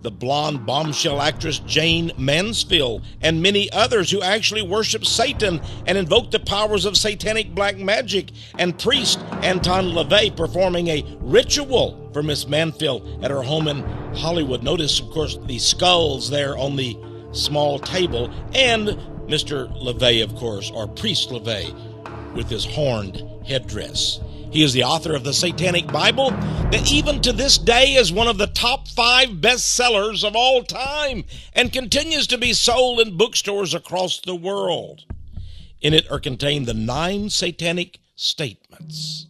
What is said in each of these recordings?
the blonde bombshell actress Jane Mansfield, and many others who actually worship Satan and invoke the powers of satanic black magic, and priest Anton LaVey performing a ritual for Miss Mansfield at her home in Hollywood. Notice, of course, the skulls there on the small table, and Mr. LaVey, of course, or Priest LaVey, with his horned headdress. He is the author of the Satanic Bible that even to this day is one of the top 5 bestsellers of all time and continues to be sold in bookstores across the world. In it are contained the 9 satanic statements,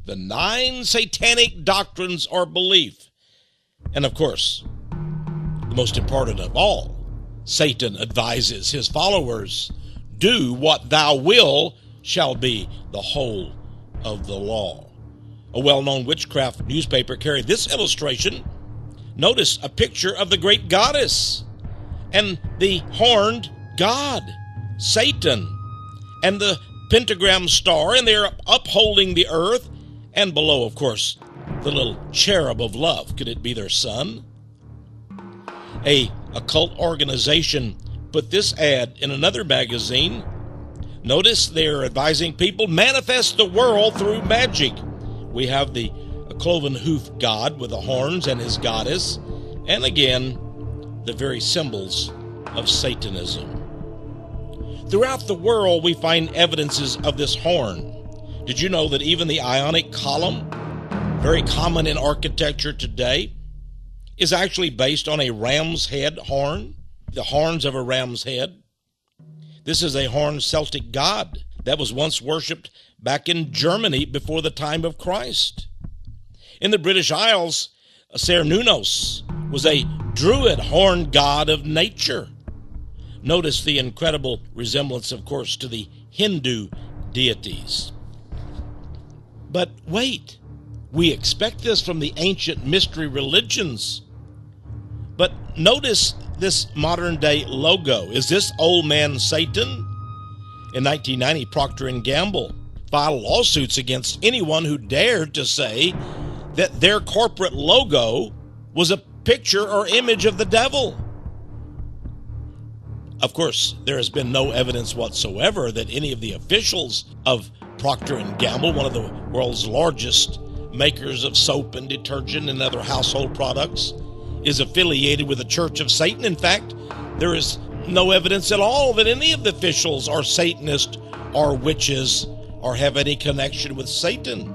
the 9 satanic doctrines or belief. And of course, the most important of all, Satan advises his followers, do what thou will shall be the whole of the law. A well-known witchcraft newspaper carried this illustration. Notice a picture of the great goddess and the horned god, Satan, and the pentagram star, and they're upholding the earth, and below, of course, the little cherub of love. Could it be their son? A occult organization put this ad in another magazine. Notice they're advising people manifest the world through magic. We have the cloven hoof god with the horns and his goddess, and again, the very symbols of Satanism. Throughout the world, we find evidences of this horn. Did you know that even the Ionic column, very common in architecture today, is actually based on a ram's head horn, the horns of a ram's head? This is a horned Celtic god that was once worshipped back in Germany before the time of Christ. In the British Isles, Cernunnos was a druid horned god of nature. Notice the incredible resemblance, of course, to the Hindu deities. But wait, we expect this from the ancient mystery religions. But notice this modern-day logo. Is this old man Satan? In 1990, Procter & Gamble filed lawsuits against anyone who dared to say that their corporate logo was a picture or image of the devil. Of course, there has been no evidence whatsoever that any of the officials of Procter & Gamble, one of the world's largest makers of soap and detergent and other household products, is affiliated with the Church of Satan. In fact, there is no evidence at all that any of the officials are Satanists or witches or have any connection with Satan.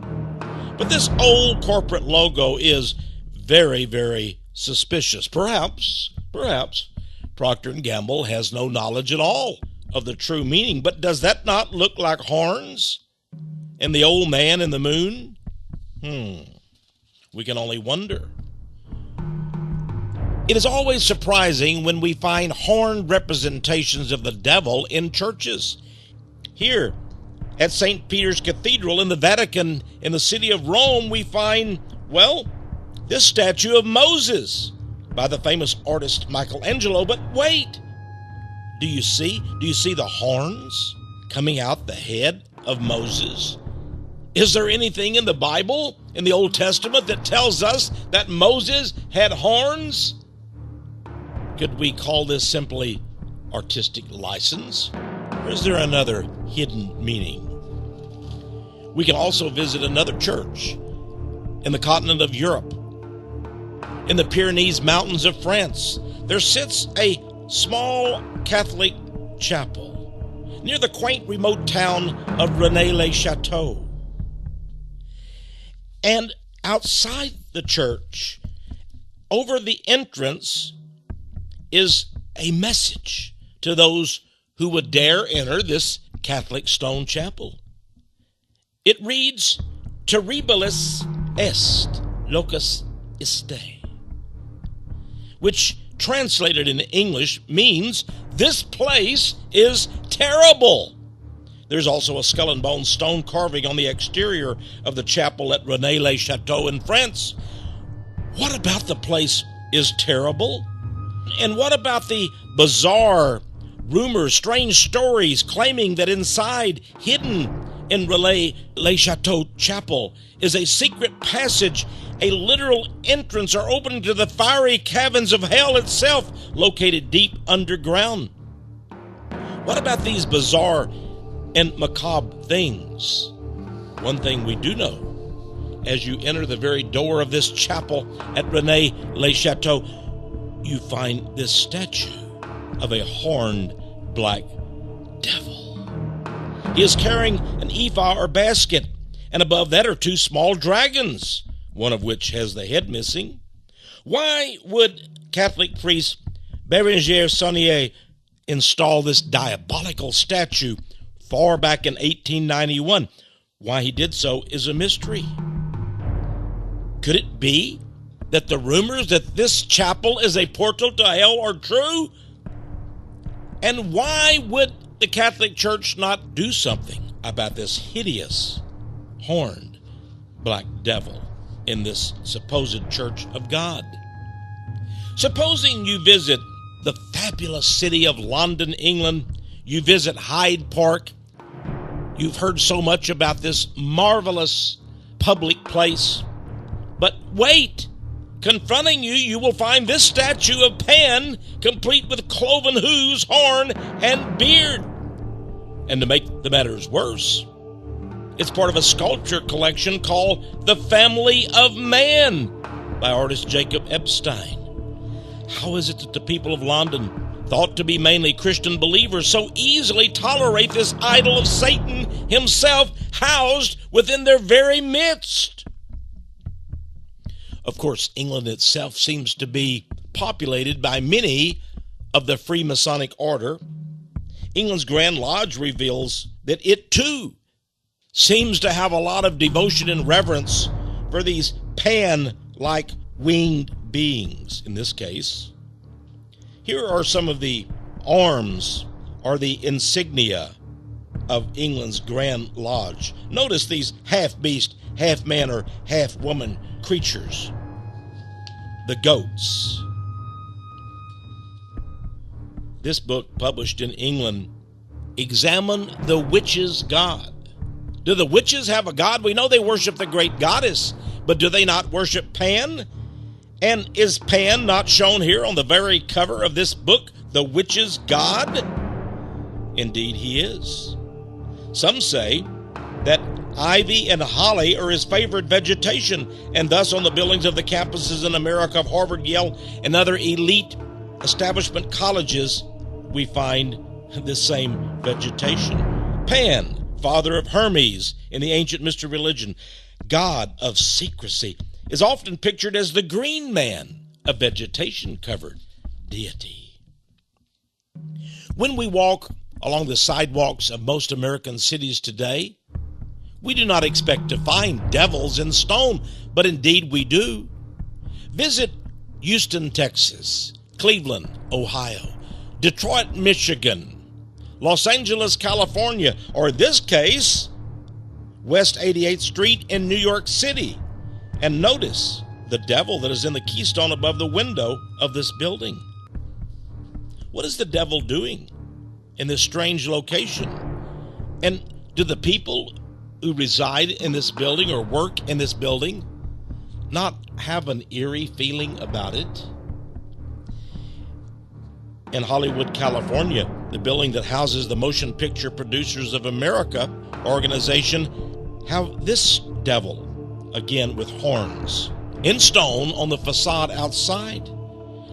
But this old corporate logo is very, very suspicious. Perhaps Procter & Gamble has no knowledge at all of the true meaning. But does that not look like horns and the old man in the moon? We can only wonder. It is always surprising when we find horned representations of the devil in churches. Here at St. Peter's Cathedral in the Vatican in the city of Rome, we find, well, this statue of Moses by the famous artist Michelangelo. But wait, do you see the horns coming out the head of Moses? Is there anything in the Bible, in the Old Testament, that tells us that Moses had horns? Could we call this simply artistic license? Or is there another hidden meaning? We can also visit another church in the continent of Europe. In the Pyrenees Mountains of France, there sits a small Catholic chapel near the quaint remote town of Rennes-le-Château. And outside the church, over the entrance, is a message to those who would dare enter this Catholic stone chapel. It reads, Terribilis est locus iste, which translated in English means, this place is terrible. There's also a skull and bone stone carving on the exterior of the chapel at Rennes-le-Château in France. What about the place is terrible? And what about the bizarre rumors, strange stories claiming that inside, hidden in Rennes-le-Château chapel, is a secret passage a literal entrance or opening to the fiery caverns of hell itself, located deep underground. What about these bizarre and macabre things? One thing we do know, as you enter the very door of this chapel at Rennes-le-Château, you find this statue of a horned black devil. He is carrying an ephah or basket, and above that are two small dragons, one of which has the head missing. Why would Catholic priest Bérenger Saunier install this diabolical statue far back in 1891? Why he did so is a mystery. Could it be that the rumors that this chapel is a portal to hell are true? And why would the Catholic Church not do something about this hideous, horned black devil in this supposed Church of God? Supposing you visit the fabulous city of London, England, you visit Hyde Park, you've heard so much about this marvelous public place, but wait! Confronting you, you will find this statue of Pan, complete with cloven hooves, horn, and beard. And to make the matters worse, it's part of a sculpture collection called The Family of Man by artist Jacob Epstein. How is it that the people of London, thought to be mainly Christian believers, so easily tolerate this idol of Satan himself housed within their very midst? Of course, England itself seems to be populated by many of the Freemasonic order. England's Grand Lodge reveals that it too seems to have a lot of devotion and reverence for these Pan-like winged beings in this case. Here are some of the arms or the insignia of England's Grand Lodge. Notice these half-beast, half-man or half-woman creatures. The goats. This book, published in England, Examine the Witches' God. Do the witches have a god? We know they worship the great goddess, but do they not worship Pan? And is Pan not shown here on the very cover of this book, the witches' god? Indeed he is. Some say that ivy and holly are his favorite vegetation, and thus on the buildings of the campuses in America of Harvard, Yale, and other elite establishment colleges, we find this same vegetation. Pan, father of Hermes in the ancient mystery religion, god of secrecy, is often pictured as the green man, a vegetation-covered deity. When we walk along the sidewalks of most American cities today, we do not expect to find devils in stone, but indeed we do. Visit Houston, Texas, Cleveland, Ohio, Detroit, Michigan, Los Angeles, California, or in this case, West 88th Street in New York City, and notice the devil that is in the keystone above the window of this building. What is the devil doing in this strange location? And do the people who reside in this building or work in this building not have an eerie feeling about it? In Hollywood, California, the building that houses the Motion Picture Producers of America organization, have this devil, again with horns, in stone on the facade outside.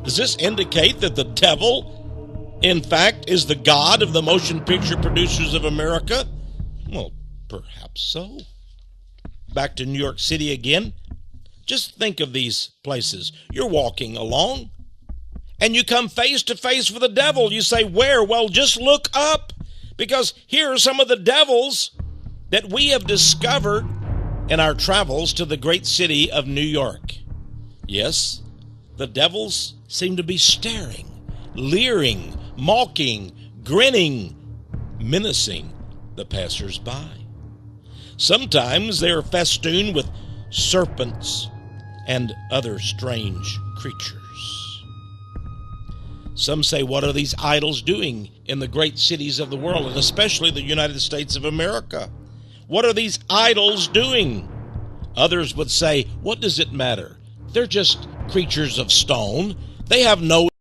Does this indicate that the devil, in fact, is the god of the Motion Picture Producers of America? Well, perhaps so. Back to New York City again. Just think of these places. You're walking along, and you come face to face with the devil. You say, where? Well, just look up, because here are some of the devils that we have discovered in our travels to the great city of New York. Yes, the devils seem to be staring, leering, mocking, grinning, menacing the passers-by. Sometimes they are festooned with serpents and other strange creatures. Some say, what are these idols doing in the great cities of the world, and especially the United States of America? What are these idols doing? Others would say, what does it matter? They're just creatures of stone. They have no